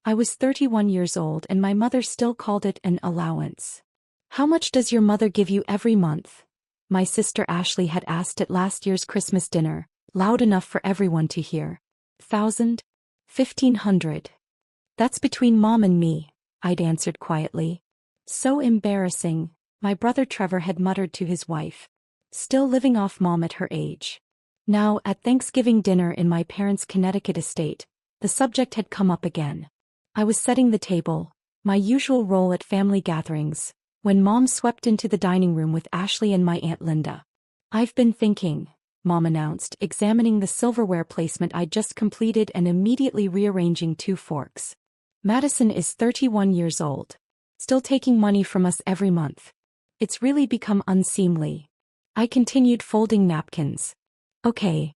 I was 31 years old and my mother still called it an allowance. How much does your mother give you every month? My sister Ashley had asked at last year's Christmas dinner, loud enough for everyone to hear. 1,000? 1,500. That's between Mom and me, I'd answered quietly. So embarrassing, my brother Trevor had muttered to his wife. Still living off Mom at her age. Now, at Thanksgiving dinner in my parents' Connecticut estate, the subject had come up again. I was setting the table, my usual role at family gatherings, when Mom swept into the dining room with Ashley and my Aunt Linda. I've been thinking, Mom announced, examining the silverware placement I'd just completed and immediately rearranging 2 forks. Madison is 31 years old. Still taking money from us every month. It's really become unseemly. I continued folding napkins. Okay.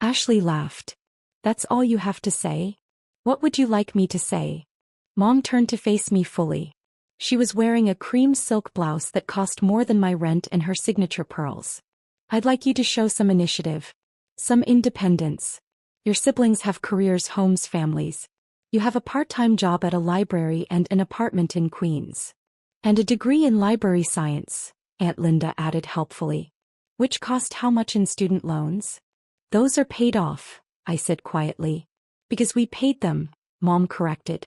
Ashley laughed. That's all you have to say? What would you like me to say? Mom turned to face me fully. She was wearing a cream silk blouse that cost more than my rent and her signature pearls. I'd like you to show some initiative. Some independence. Your siblings have careers, homes, families. You have a part-time job at a library and an apartment in Queens. And a degree in library science, Aunt Linda added helpfully. Which cost how much in student loans? Those are paid off, I said quietly. Because we paid them, Mom corrected.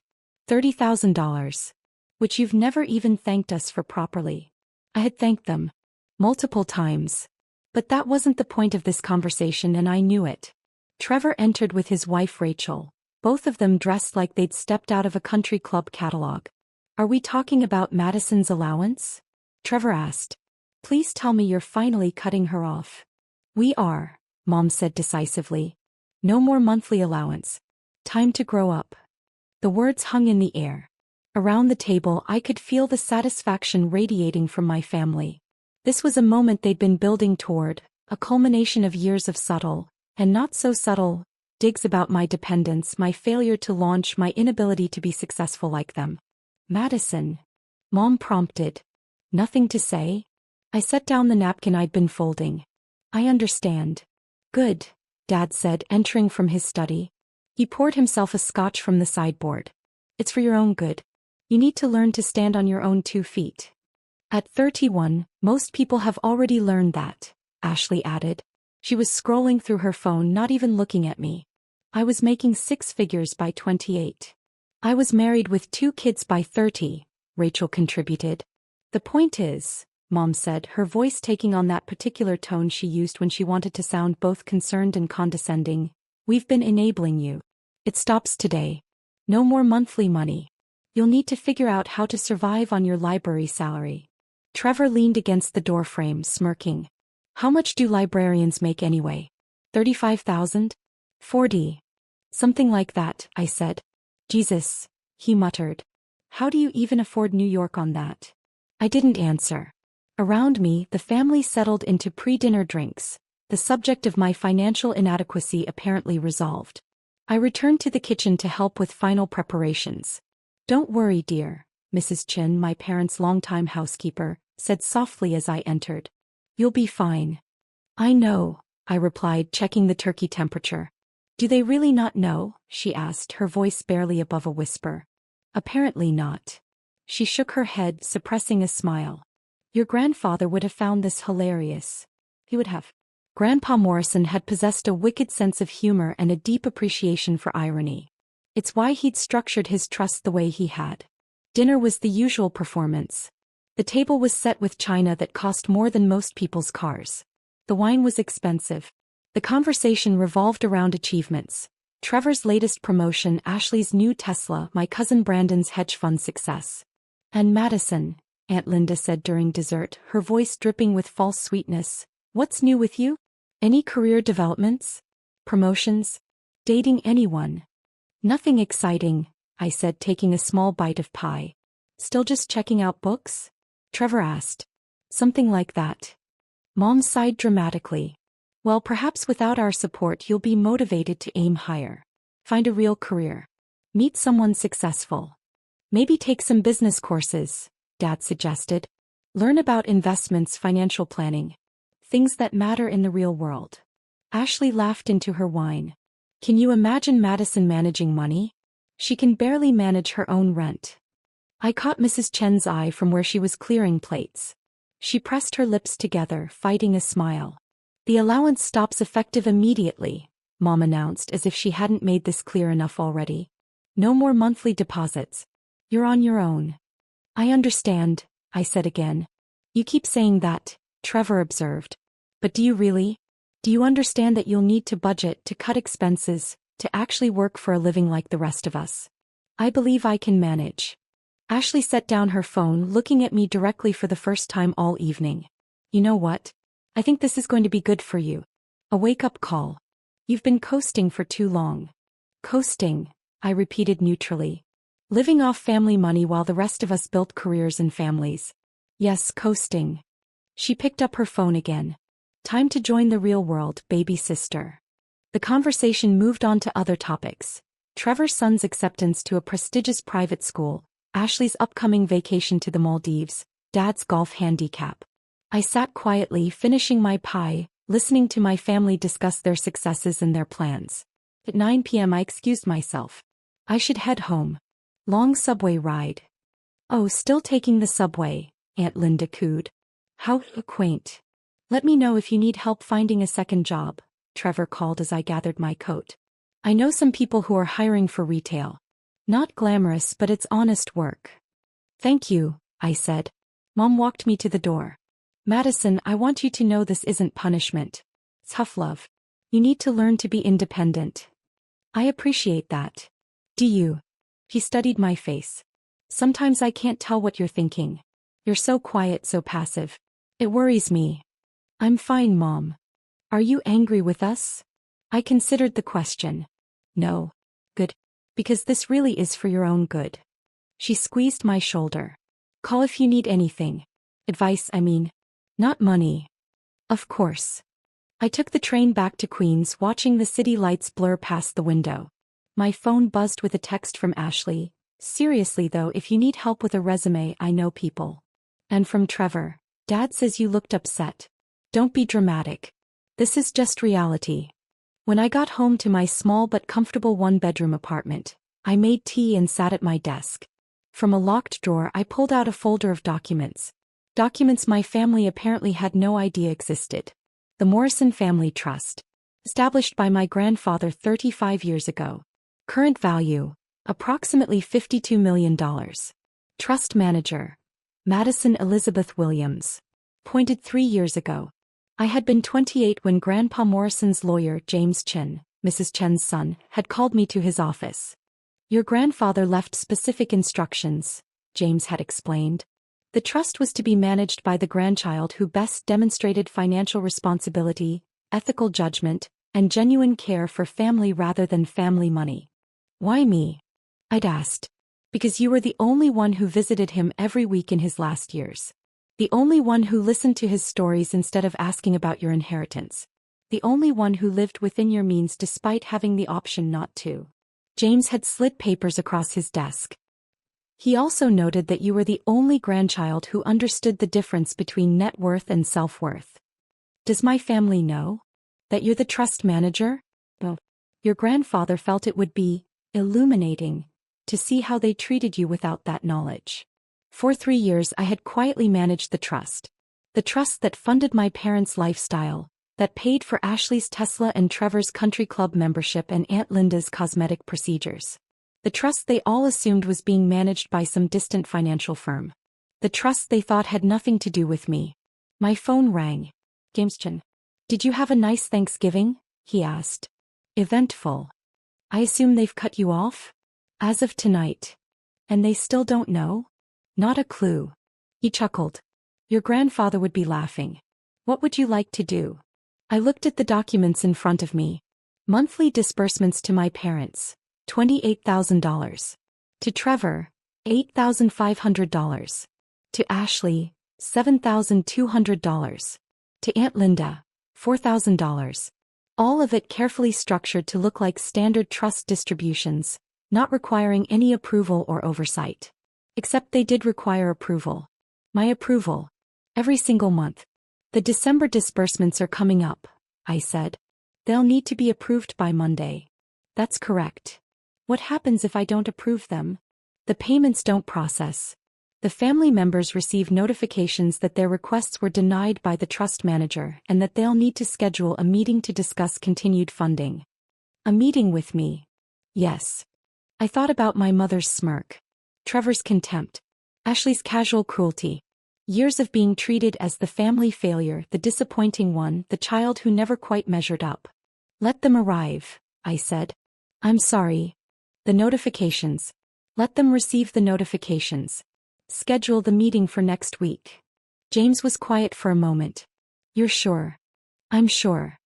$30,000. Which you've never even thanked us for properly. I had thanked them. Multiple times. But that wasn't the point of this conversation and I knew it. Trevor entered with his wife Rachel, both of them dressed like they'd stepped out of a country club catalog. Are we talking about Madison's allowance? Trevor asked. Please tell me you're finally cutting her off. We are, Mom said decisively. No more monthly allowance. Time to grow up. The words hung in the air. Around the table I could feel the satisfaction radiating from my family. This was a moment they'd been building toward, a culmination of years of subtle, and not so subtle, digs about my dependence, my failure to launch, my inability to be successful like them. Madison. Mom prompted. Nothing to say? I set down the napkin I'd been folding. I understand. Good, Dad said, entering from his study. He poured himself a scotch from the sideboard. It's for your own good. You need to learn to stand on your own 2 feet. At 31, most people have already learned that, Ashley added. She was scrolling through her phone, not even looking at me. I was making 6 figures by 28. I was married with 2 kids by 30, Rachel contributed. The point is, Mom said, her voice taking on that particular tone she used when she wanted to sound both concerned and condescending, we've been enabling you. It stops today. No more monthly money. You'll need to figure out how to survive on your library salary. Trevor leaned against the doorframe, smirking. How much do librarians make anyway? 35,000? 40. Something like that, I said. Jesus, he muttered. How do you even afford New York on that? I didn't answer. Around me, the family settled into pre-dinner drinks, the subject of my financial inadequacy apparently resolved. I returned to the kitchen to help with final preparations. Don't worry, dear, Mrs. Chin, my parents' longtime housekeeper, said softly as I entered. You'll be fine. I know, I replied, checking the turkey temperature. Do they really not know? She asked, her voice barely above a whisper. Apparently not. She shook her head, suppressing a smile. Your grandfather would have found this hilarious. He would have. Grandpa Morrison had possessed a wicked sense of humor and a deep appreciation for irony. It's why he'd structured his trust the way he had. Dinner was the usual performance. The table was set with china that cost more than most people's cars. The wine was expensive. The conversation revolved around achievements. Trevor's latest promotion, Ashley's new Tesla, my cousin Brandon's hedge fund success. And Madison, Aunt Linda said during dessert, her voice dripping with false sweetness. What's new with you? Any career developments? Promotions? Dating anyone? Nothing exciting, I said, taking a small bite of pie. Still just checking out books? Trevor asked. Something like that. Mom sighed dramatically. Well, perhaps without our support you'll be motivated to aim higher. Find a real career. Meet someone successful. Maybe take some business courses, Dad suggested. Learn about investments, financial planning. Things that matter in the real world. Ashley laughed into her wine. Can you imagine Madison managing money? She can barely manage her own rent. I caught Mrs. Chen's eye from where she was clearing plates. She pressed her lips together, fighting a smile. The allowance stops effective immediately, Mom announced as if she hadn't made this clear enough already. No more monthly deposits. You're on your own. I understand, I said again. You keep saying that, Trevor observed. But do you really? Do you understand that you'll need to budget, to cut expenses, to actually work for a living like the rest of us? I believe I can manage. Ashley set down her phone, looking at me directly for the first time all evening. You know what? I think this is going to be good for you. A wake-up call. You've been coasting for too long. Coasting, I repeated neutrally. Living off family money while the rest of us built careers and families. Yes, coasting. She picked up her phone again. Time to join the real world, baby sister. The conversation moved on to other topics. Trevor's son's acceptance to a prestigious private school, Ashley's upcoming vacation to the Maldives, Dad's golf handicap. I sat quietly, finishing my pie, listening to my family discuss their successes and their plans. At 9 p.m. I excused myself. I should head home. Long subway ride. Oh, still taking the subway, Aunt Linda cooed. How quaint. Let me know if you need help finding a second job, Trevor called as I gathered my coat. I know some people who are hiring for retail. Not glamorous, but it's honest work. Thank you, I said. Mom walked me to the door. Madison, I want you to know this isn't punishment. Tough love. You need to learn to be independent. I appreciate that. Do you? He studied my face. Sometimes I can't tell what you're thinking. You're so quiet, so passive. It worries me. I'm fine, Mom. Are you angry with us? I considered the question. No. Good. Because this really is for your own good. She squeezed my shoulder. Call if you need anything. Advice, I mean. Not money. Of course. I took the train back to Queens, watching the city lights blur past the window. My phone buzzed with a text from Ashley. Seriously though, if you need help with a resume, I know people. And from Trevor. Dad says you looked upset. Don't be dramatic. This is just reality. When I got home to my small but comfortable one-bedroom apartment, I made tea and sat at my desk. From a locked drawer I pulled out a folder of documents. Documents my family apparently had no idea existed. The Morrison Family Trust. Established by my grandfather 35 years ago. Current value, approximately $52 million. Trust manager, Madison Elizabeth Williams. Appointed 3 years ago. I had been 28 when Grandpa Morrison's lawyer, James Chen, Mrs. Chen's son, had called me to his office. Your grandfather left specific instructions, James had explained. The trust was to be managed by the grandchild who best demonstrated financial responsibility, ethical judgment, and genuine care for family rather than family money. Why me? I'd asked. Because you were the only one who visited him every week in his last years. The only one who listened to his stories instead of asking about your inheritance. The only one who lived within your means despite having the option not to. James had slid papers across his desk. He also noted that you were the only grandchild who understood the difference between net worth and self-worth. Does my family know? That you're the trust manager? Well, your grandfather felt it would be illuminating to see how they treated you without that knowledge. For 3 years I had quietly managed the trust. The trust that funded my parents' lifestyle, that paid for Ashley's Tesla and Trevor's country club membership and Aunt Linda's cosmetic procedures. The trust they all assumed was being managed by some distant financial firm. The trust they thought had nothing to do with me. My phone rang. James Chen. Did you have a nice Thanksgiving? He asked. Eventful. I assume they've cut you off? As of tonight. And they still don't know? Not a clue. He chuckled. Your grandfather would be laughing. What would you like to do? I looked at the documents in front of me. Monthly disbursements to my parents. $28,000. To Trevor, $8,500. To Ashley, $7,200. To Aunt Linda, $4,000. All of it carefully structured to look like standard trust distributions, not requiring any approval or oversight. Except they did require approval. My approval. Every single month. The December disbursements are coming up, I said. They'll need to be approved by Monday. That's correct. What happens if I don't approve them? The payments don't process. The family members receive notifications that their requests were denied by the trust manager and that they'll need to schedule a meeting to discuss continued funding. A meeting with me? Yes. I thought about my mother's smirk. Trevor's contempt. Ashley's casual cruelty. Years of being treated as the family failure, the disappointing one, the child who never quite measured up. Let them arrive, I said. I'm sorry. The notifications. Let them receive the notifications. Schedule the meeting for next week. James was quiet for a moment. You're sure? I'm sure.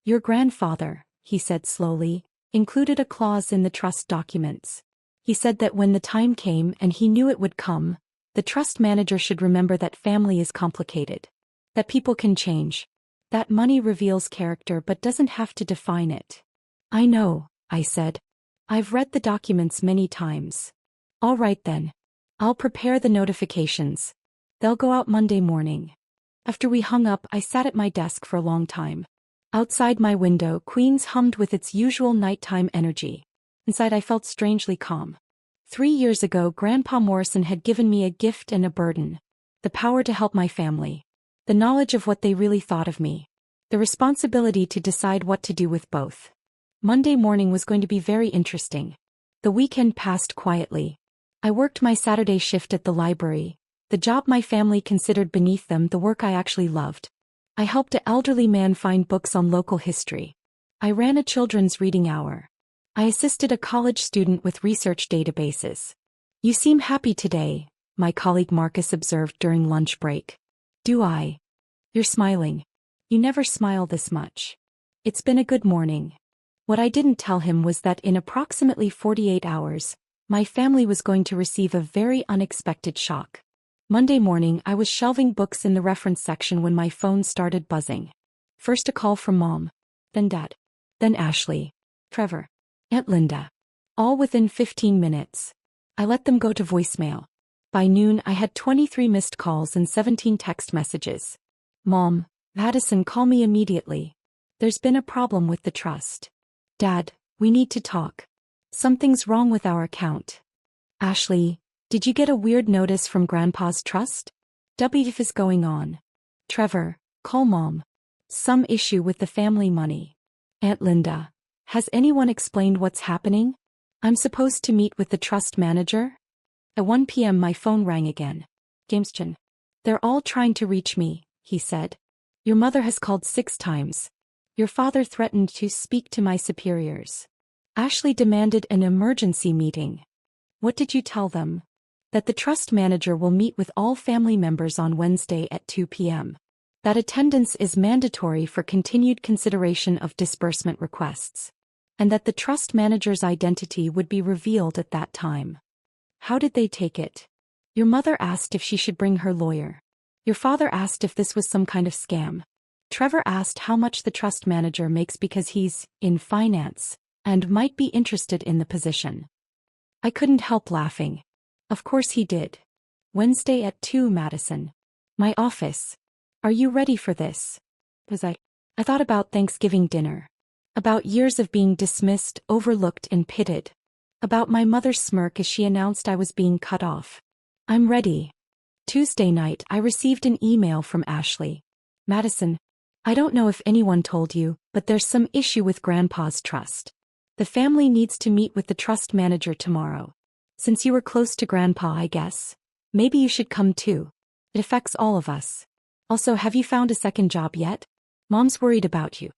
Your grandfather, he said slowly, included a clause in the trust documents. He said that when the time came, and he knew it would come, the trust manager should remember that family is complicated. That people can change. That money reveals character but doesn't have to define it. I know, I said. I've read the documents many times. All right then. I'll prepare the notifications. They'll go out Monday morning. After we hung up, I sat at my desk for a long time. Outside my window, Queens hummed with its usual nighttime energy. Inside I felt strangely calm. 3 years ago, Grandpa Morrison had given me a gift and a burden. The power to help my family. The knowledge of what they really thought of me. The responsibility to decide what to do with both. Monday morning was going to be very interesting. The weekend passed quietly. I worked my Saturday shift at the library, the job my family considered beneath them, the work I actually loved. I helped an elderly man find books on local history. I ran a children's reading hour. I assisted a college student with research databases. You seem happy today, my colleague Marcus observed during lunch break. Do I? You're smiling. You never smile this much. It's been a good morning. What I didn't tell him was that in approximately 48 hours, my family was going to receive a very unexpected shock. Monday morning, I was shelving books in the reference section when my phone started buzzing. First a call from Mom, then Dad, then Ashley, Trevor, Aunt Linda. All within 15 minutes. I let them go to voicemail. By noon, I had 23 missed calls and 17 text messages. Mom, Madison, call me immediately. There's been a problem with the trust. Dad, we need to talk. Something's wrong with our account. Ashley, did you get a weird notice from Grandpa's trust? What is going on? Trevor, call Mom. Some issue with the family money. Aunt Linda, has anyone explained what's happening? I'm supposed to meet with the trust manager? At 1 p.m. my phone rang again. James Chin. They're all trying to reach me, he said. Your mother has called 6 times. Your father threatened to speak to my superiors. Ashley demanded an emergency meeting. What did you tell them? That the trust manager will meet with all family members on Wednesday at 2 p.m. That attendance is mandatory for continued consideration of disbursement requests. And that the trust manager's identity would be revealed at that time. How did they take it? Your mother asked if she should bring her lawyer. Your father asked if this was some kind of scam. Trevor asked how much the trust manager makes because he's in finance and might be interested in the position. I couldn't help laughing. Of course he did. Wednesday at 2, Madison. My office. Are you ready for this? I thought about Thanksgiving dinner. About years of being dismissed, overlooked, and pitted. About my mother's smirk as she announced I was being cut off. I'm ready. Tuesday night, I received an email from Ashley. Madison, I don't know if anyone told you, but there's some issue with Grandpa's trust. The family needs to meet with the trust manager tomorrow. Since you were close to Grandpa, I guess. Maybe you should come too. It affects all of us. Also, have you found a second job yet? Mom's worried about you.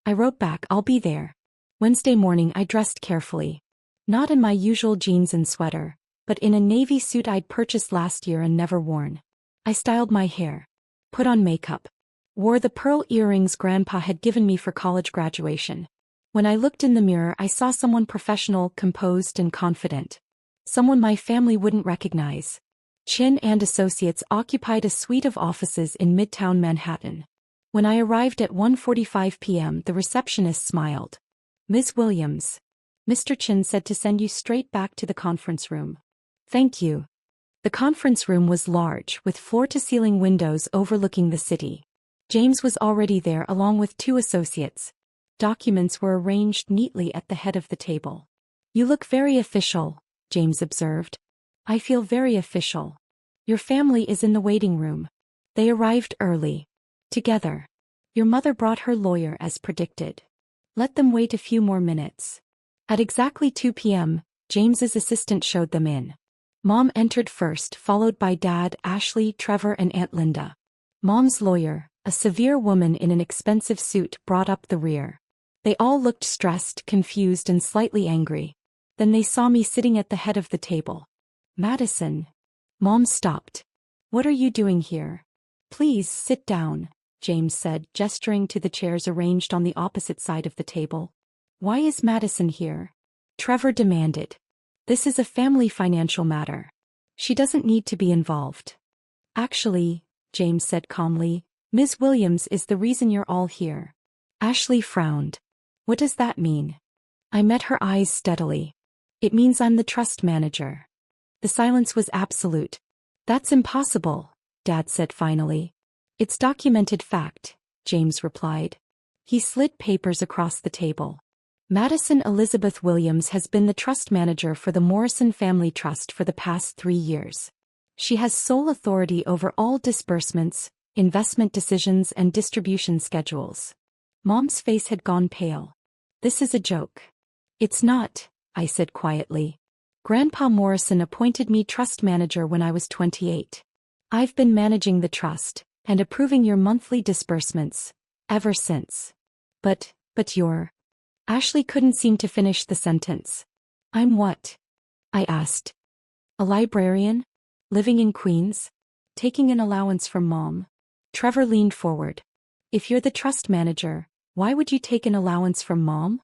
I wrote back, I'll be there. Wednesday morning, I dressed carefully. Not in my usual jeans and sweater, but in a navy suit I'd purchased last year and never worn. I styled my hair. Put on makeup. Wore the pearl earrings Grandpa had given me for college graduation. When I looked in the mirror, I saw someone professional, composed, and confident. Someone my family wouldn't recognize. Chin and Associates occupied a suite of offices in Midtown Manhattan. When I arrived at 1:45 p.m., the receptionist smiled. Ms. Williams. Mr. Chin said to send you straight back to the conference room. Thank you. The conference room was large, with floor-to-ceiling windows overlooking the city. James was already there along with 2 associates. Documents were arranged neatly at the head of the table. You look very official, James observed. I feel very official. Your family is in the waiting room. They arrived early. Together. Your mother brought her lawyer as predicted. Let them wait a few more minutes. At exactly 2 p.m., James's assistant showed them in. Mom entered first, followed by Dad, Ashley, Trevor, and Aunt Linda. Mom's lawyer, a severe woman in an expensive suit, brought up the rear. They all looked stressed, confused, and slightly angry. Then they saw me sitting at the head of the table. Madison. Mom stopped. What are you doing here? Please sit down, James said, gesturing to the chairs arranged on the opposite side of the table. Why is Madison here? Trevor demanded. This is a family financial matter. She doesn't need to be involved. Actually, James said calmly, Ms. Williams is the reason you're all here. Ashley frowned. What does that mean? I met her eyes steadily. It means I'm the trust manager. The silence was absolute. That's impossible, Dad said finally. It's documented fact, James replied. He slid papers across the table. Madison Elizabeth Williams has been the trust manager for the Morrison Family Trust for the past 3 years. She has sole authority over all disbursements, investment decisions, and distribution schedules. Mom's face had gone pale. This is a joke. It's not, I said quietly. Grandpa Morrison appointed me trust manager when I was 28. I've been managing the trust and approving your monthly disbursements ever since. But you're... Ashley couldn't seem to finish the sentence. I'm what? I asked. A librarian? Living in Queens? Taking an allowance from Mom? Trevor leaned forward. If you're the trust manager, why would you take an allowance from Mom?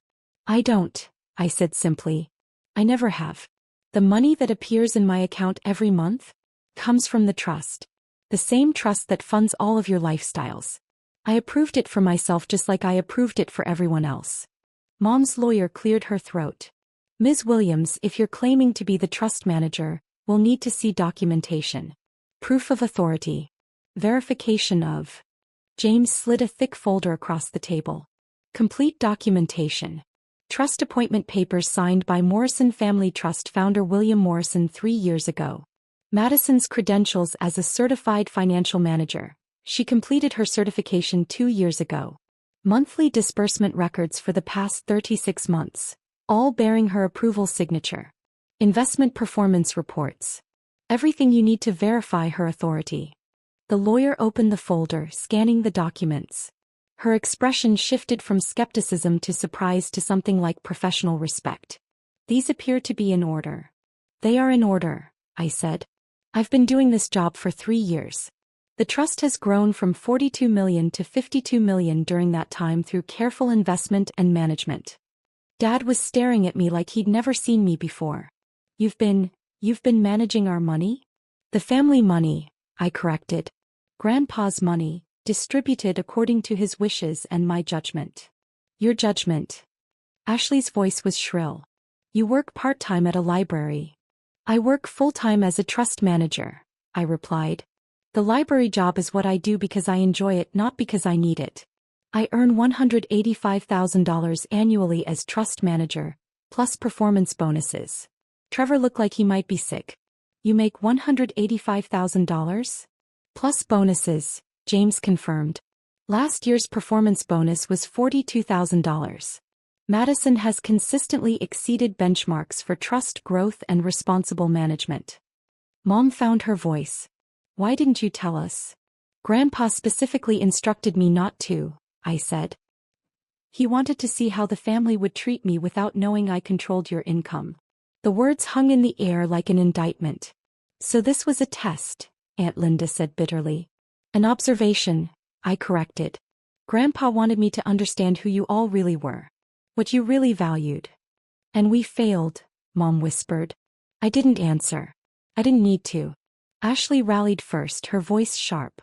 I don't, I said simply. I never have. The money that appears in my account every month comes from the trust. The same trust that funds all of your lifestyles. I approved it for myself just like I approved it for everyone else. Mom's lawyer cleared her throat. Ms. Williams, if you're claiming to be the trust manager, we'll need to see documentation. Proof of authority. Verification of. James slid a thick folder across the table. Complete documentation. Trust appointment papers signed by Morrison Family Trust founder William Morrison 3 years ago. Madison's credentials as a certified financial manager. She completed her certification 2 years ago. Monthly disbursement records for the past 36 months, all bearing her approval signature. Investment performance reports. Everything you need to verify her authority. The lawyer opened the folder, scanning the documents. Her expression shifted from skepticism to surprise to something like professional respect. These appear to be in order. They are in order, I said. I've been doing this job for 3 years. The trust has grown from $42 million to $52 million during that time through careful investment and management. Dad was staring at me like he'd never seen me before. You've been managing our money? The family money, I corrected. Grandpa's money, distributed according to his wishes and my judgment. Your judgment. Ashley's voice was shrill. You work part-time at a library. I work full-time as a trust manager, I replied. The library job is what I do because I enjoy it, not because I need it. I earn $185,000 annually as trust manager, plus performance bonuses. Trevor looked like he might be sick. You make $185,000? Plus bonuses, James confirmed. Last year's performance bonus was $42,000. Madison has consistently exceeded benchmarks for trust growth and responsible management. Mom found her voice. Why didn't you tell us? Grandpa specifically instructed me not to, I said. He wanted to see how the family would treat me without knowing I controlled your income. The words hung in the air like an indictment. So this was a test, Aunt Linda said bitterly. An observation, I corrected. Grandpa wanted me to understand who you all really were. What you really valued. And we failed, Mom whispered. I didn't answer. I didn't need to. Ashley rallied first, her voice sharp.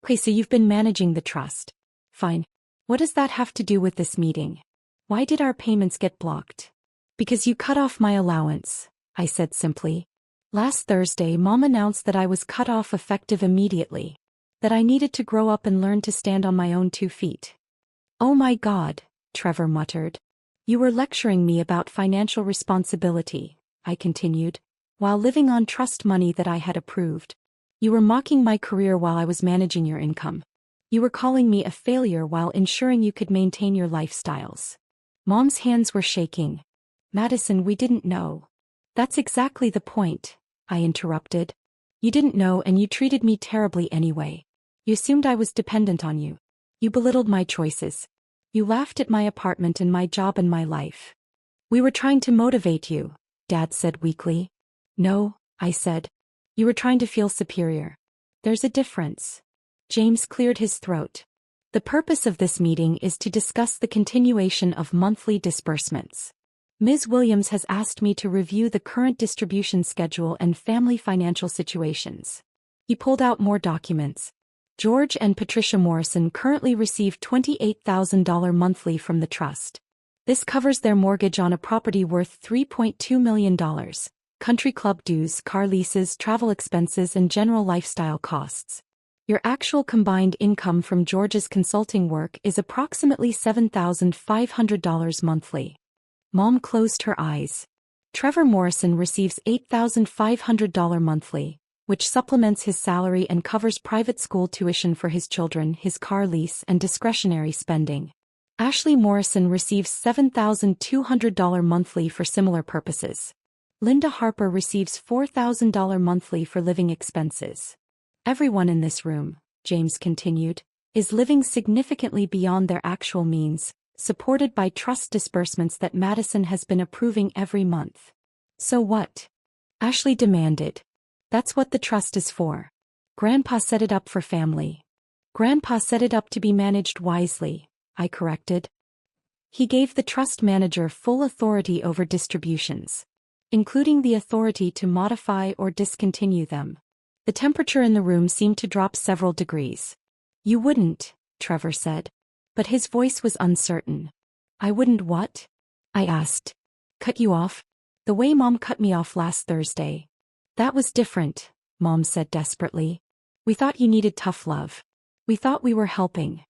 Okay, so you've been managing the trust. Fine. What does that have to do with this meeting? Why did our payments get blocked? Because you cut off my allowance, I said simply. Last Thursday, Mom announced that I was cut off effective immediately. That I needed to grow up and learn to stand on my own 2 feet. Oh my God, Trevor muttered. You were lecturing me about financial responsibility, I continued, while living on trust money that I had approved. You were mocking my career while I was managing your income. You were calling me a failure while ensuring you could maintain your lifestyles. Mom's hands were shaking. Madison, we didn't know. That's exactly the point, I interrupted. You didn't know and you treated me terribly anyway. You assumed I was dependent on you. You belittled my choices. You laughed at my apartment and my job and my life. We were trying to motivate you, Dad said weakly. No, I said. You were trying to feel superior. There's a difference. James cleared his throat. The purpose of this meeting is to discuss the continuation of monthly disbursements. Ms. Williams has asked me to review the current distribution schedule and family financial situations. He pulled out more documents. George and Patricia Morrison currently receive $28,000 monthly from the trust. This covers their mortgage on a property worth $3.2 million, country club dues, car leases, travel expenses, and general lifestyle costs. Your actual combined income from George's consulting work is approximately $7,500 monthly. Mom closed her eyes. Trevor Morrison receives $8,500 monthly, which supplements his salary and covers private school tuition for his children, his car lease, and discretionary spending. Ashley Morrison receives $7,200 monthly for similar purposes. Linda Harper receives $4,000 monthly for living expenses. Everyone in this room, James continued, is living significantly beyond their actual means, supported by trust disbursements that Madison has been approving every month. So what? Ashley demanded. That's what the trust is for. Grandpa set it up for family. Grandpa set it up to be managed wisely, I corrected. He gave the trust manager full authority over distributions, including the authority to modify or discontinue them. The temperature in the room seemed to drop several degrees. You wouldn't, Trevor said. But his voice was uncertain. I wouldn't what? I asked. Cut you off? The way Mom cut me off last Thursday. That was different, Mom said desperately. We thought you needed tough love. We thought we were helping.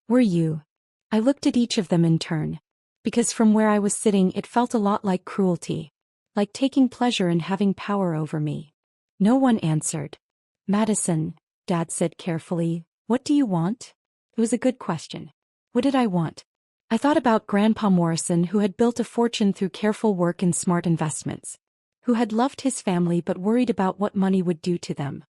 Were you? I looked at each of them in turn. Because from where I was sitting it felt a lot like cruelty. Like taking pleasure in having power over me. No one answered. Madison, Dad said carefully, what do you want? It was a good question. What did I want? I thought about Grandpa Morrison, who had built a fortune through careful work and smart investments. Who had loved his family but worried about what money would do to them.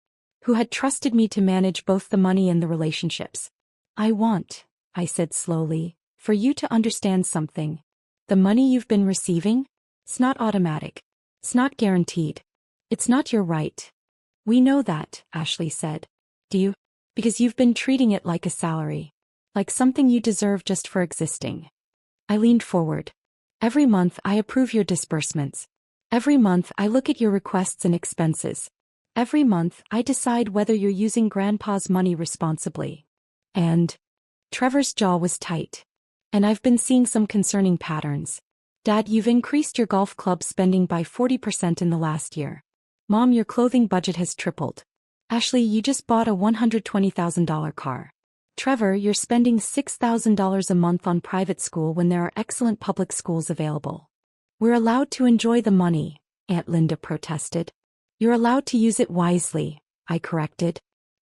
Who had trusted me to manage both the money and the relationships. I want, I said slowly, for you to understand something. The money you've been receiving? It's not automatic. It's not guaranteed. It's not your right. We know that, Ashley said. Do you? Because you've been treating it like a salary. Like something you deserve just for existing. I leaned forward. Every month I approve your disbursements. Every month I look at your requests and expenses. Every month I decide whether you're using Grandpa's money responsibly. And Trevor's jaw was tight. And I've been seeing some concerning patterns. Dad, you've increased your golf club spending by 40% in the last year. Mom, your clothing budget has tripled. Ashley, you just bought a $120,000 car. Trevor, you're spending $6,000 a month on private school when there are excellent public schools available. We're allowed to enjoy the money, Aunt Linda protested. You're allowed to use it wisely, I corrected.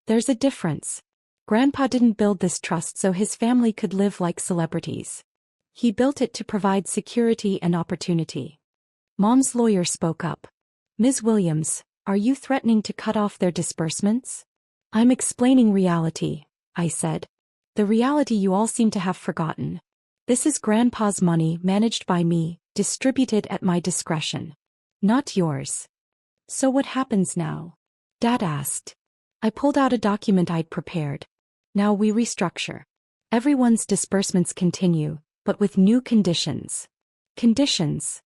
There's a difference. Grandpa didn't build this trust so his family could live like celebrities. He built it to provide security and opportunity. Mom's lawyer spoke up. Ms. Williams, are you threatening to cut off their disbursements? I'm explaining reality, I said. The reality you all seem to have forgotten. This is Grandpa's money managed by me, distributed at my discretion. Not yours. So what happens now? Dad asked. I pulled out a document I'd prepared. Now we restructure. Everyone's disbursements continue, but with new conditions. Conditions?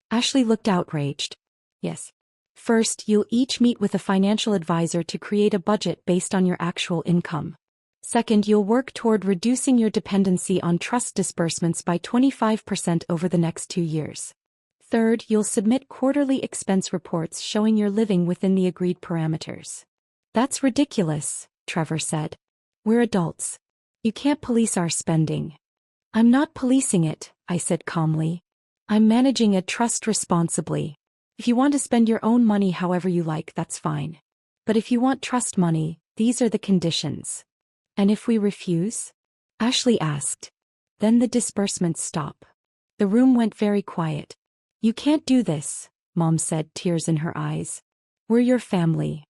Ashley looked outraged. Yes. First, you'll each meet with a financial advisor to create a budget based on your actual income. Second, you'll work toward reducing your dependency on trust disbursements by 25% over the next 2 years. Third, you'll submit quarterly expense reports showing you're living within the agreed parameters. That's ridiculous, Trevor said. We're adults. You can't police our spending. I'm not policing it, I said calmly. I'm managing a trust responsibly. If you want to spend your own money however you like, that's fine. But if you want trust money, these are the conditions. And if we refuse? Ashley asked. Then the disbursements stop. The room went very quiet. You can't do this, Mom said, tears in her eyes. We're your family.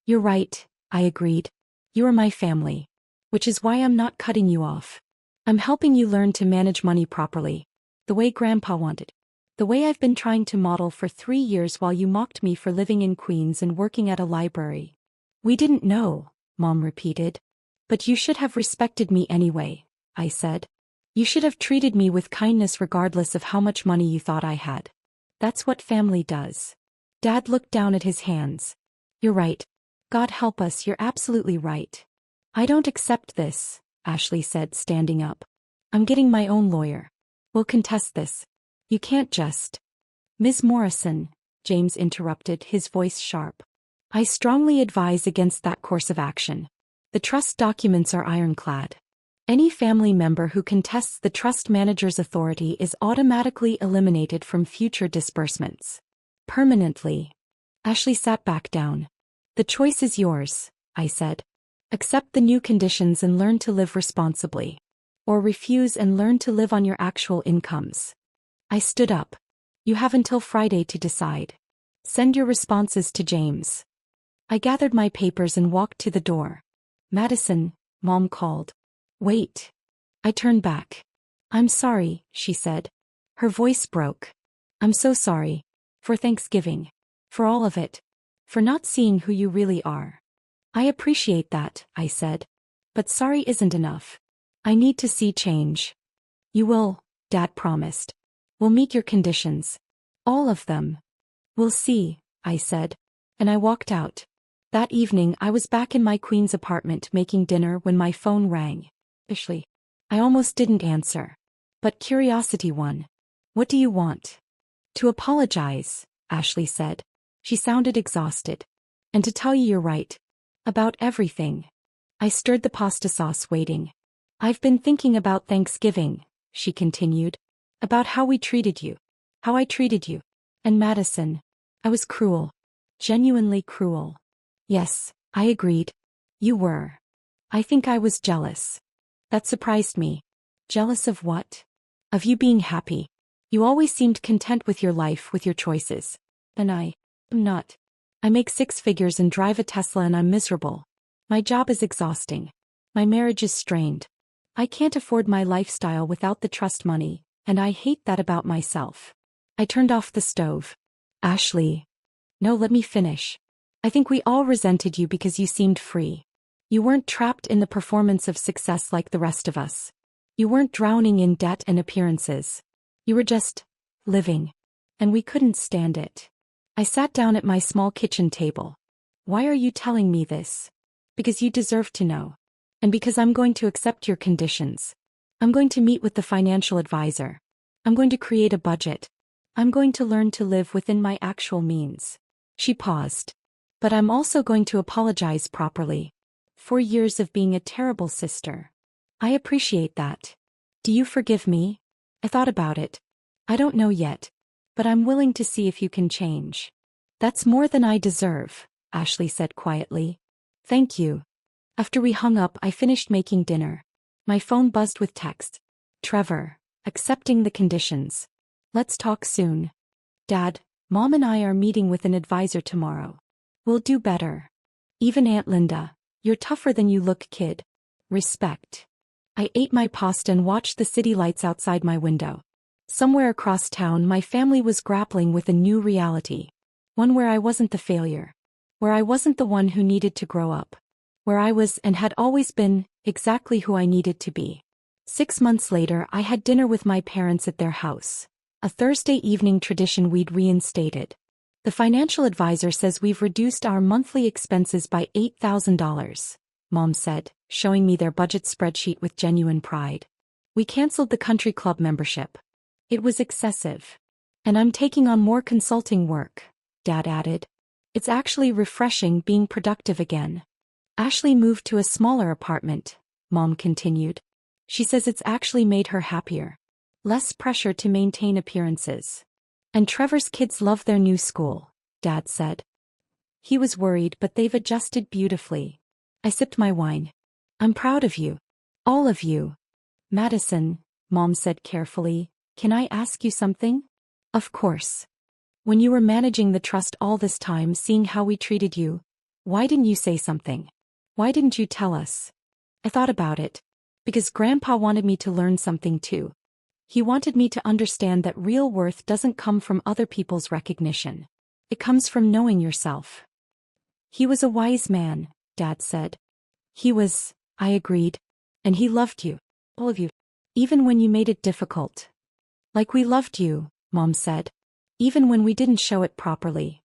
You're right, I agreed. You are my family. Which is why I'm not cutting you off. I'm helping you learn to manage money properly. The way Grandpa wanted. The way I've been trying to model for 3 years while you mocked me for living in Queens and working at a library. We didn't know, Mom repeated. But you should have respected me anyway, I said. You should have treated me with kindness regardless of how much money you thought I had. That's what family does. Dad looked down at his hands. You're right. God help us, you're absolutely right. I don't accept this, Ashley said, standing up. I'm getting my own lawyer. We'll contest this. You can't just. Ms. Morrison, James interrupted, his voice sharp. I strongly advise against that course of action. The trust documents are ironclad. Any family member who contests the trust manager's authority is automatically eliminated from future disbursements. Permanently. Ashley sat back down. The choice is yours, I said. Accept the new conditions and learn to live responsibly. Or refuse and learn to live on your actual incomes. I stood up. You have until Friday to decide. Send your responses to James. I gathered my papers and walked to the door. Madison, Mom called. Wait. I turned back. I'm sorry, she said. Her voice broke. I'm so sorry. For Thanksgiving. For all of it. For not seeing who you really are. I appreciate that, I said. But sorry isn't enough. I need to see change. You will, Dad promised. We'll meet your conditions. All of them. We'll see, I said. And I walked out. That evening I was back in my Queens apartment making dinner when my phone rang. Ashley. I almost didn't answer. But curiosity won. What do you want? To apologize, Ashley said. She sounded exhausted. And to tell you you're right. About everything. I stirred the pasta sauce, waiting. I've been thinking about Thanksgiving, she continued. About how we treated you. How I treated you. And Madison. I was cruel. Genuinely cruel. Yes, I agreed. You were. I think I was jealous. That surprised me. Jealous of what? Of you being happy. You always seemed content with your life, with your choices. And I am not. I make 6 figures and drive a Tesla and I'm miserable. My job is exhausting. My marriage is strained. I can't afford my lifestyle without the trust money, and I hate that about myself. I turned off the stove. Ashley. No, let me finish. I think we all resented you because you seemed free. You weren't trapped in the performance of success like the rest of us. You weren't drowning in debt and appearances. You were just living. And we couldn't stand it. I sat down at my small kitchen table. Why are you telling me this? Because you deserve to know. And because I'm going to accept your conditions. I'm going to meet with the financial advisor. I'm going to create a budget. I'm going to learn to live within my actual means. She paused. But I'm also going to apologize properly. 4 years of being a terrible sister. I appreciate that. Do you forgive me? I thought about it. I don't know yet. But I'm willing to see if you can change. That's more than I deserve, Ashley said quietly. Thank you. After we hung up, I finished making dinner. My phone buzzed with text. Trevor, accepting the conditions. Let's talk soon. Dad, Mom and I are meeting with an advisor tomorrow. We'll do better. Even Aunt Linda, you're tougher than you look, kid. Respect. I ate my pasta and watched the city lights outside my window. Somewhere across town, my family was grappling with a new reality. One where I wasn't the failure. Where I wasn't the one who needed to grow up. Where I was and had always been exactly who I needed to be. 6 months later, I had dinner with my parents at their house. A Thursday evening tradition we'd reinstated. The financial advisor says we've reduced our monthly expenses by $8,000, Mom said, showing me their budget spreadsheet with genuine pride. We canceled the country club membership. It was excessive. And I'm taking on more consulting work, Dad added. It's actually refreshing being productive again. Ashley moved to a smaller apartment, Mom continued. She says it's actually made her happier. Less pressure to maintain appearances. And Trevor's kids love their new school, Dad said. He was worried, but they've adjusted beautifully. I sipped my wine. I'm proud of you. All of you. Madison, Mom said carefully, can I ask you something? Of course. When you were managing the trust all this time, seeing how we treated you, why didn't you say something? Why didn't you tell us? I thought about it. Because Grandpa wanted me to learn something too. He wanted me to understand that real worth doesn't come from other people's recognition. It comes from knowing yourself. He was a wise man, Dad said. He was, I agreed. And he loved you. All of you. Even when you made it difficult. Like we loved you, Mom said. Even when we didn't show it properly.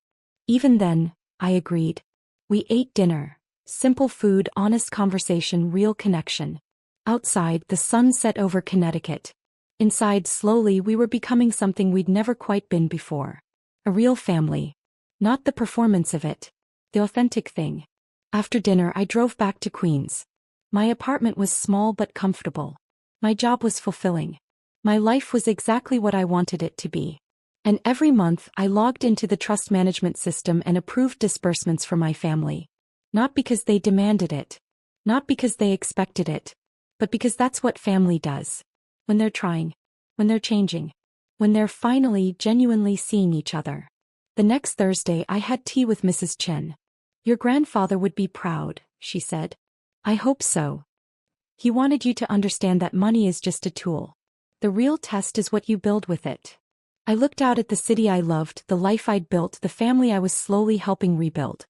Even then, I agreed. We ate dinner. Simple food, honest conversation, real connection. Outside, the sun set over Connecticut. Inside, slowly, we were becoming something we'd never quite been before. A real family. Not the performance of it. The authentic thing. After dinner, I drove back to Queens. My apartment was small but comfortable. My job was fulfilling. My life was exactly what I wanted it to be. And every month, I logged into the trust management system and approved disbursements for my family. Not because they demanded it. Not because they expected it. But because that's what family does. When they're trying. When they're changing. When they're finally, genuinely seeing each other. The next Thursday, I had tea with Mrs. Chen. Your grandfather would be proud, she said. I hope so. He wanted you to understand that money is just a tool. The real test is what you build with it. I looked out at the city I loved, the life I'd built, the family I was slowly helping rebuild.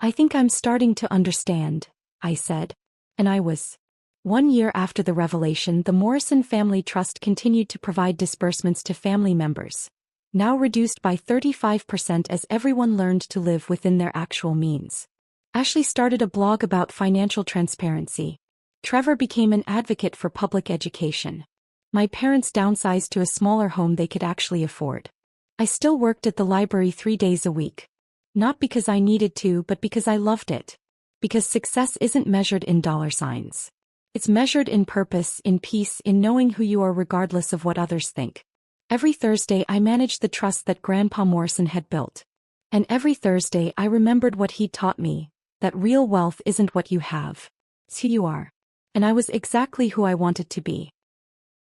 I think I'm starting to understand, I said. And I was. 1 year after the revelation, the Morrison Family Trust continued to provide disbursements to family members. Now reduced by 35% as everyone learned to live within their actual means. Ashley started a blog about financial transparency. Trevor became an advocate for public education. My parents downsized to a smaller home they could actually afford. I still worked at the library 3 days a week. Not because I needed to, but because I loved it. Because success isn't measured in dollar signs. It's measured in purpose, in peace, in knowing who you are regardless of what others think. Every Thursday I managed the trust that Grandpa Morrison had built. And every Thursday I remembered what he'd taught me, that real wealth isn't what you have. It's who you are. And I was exactly who I wanted to be.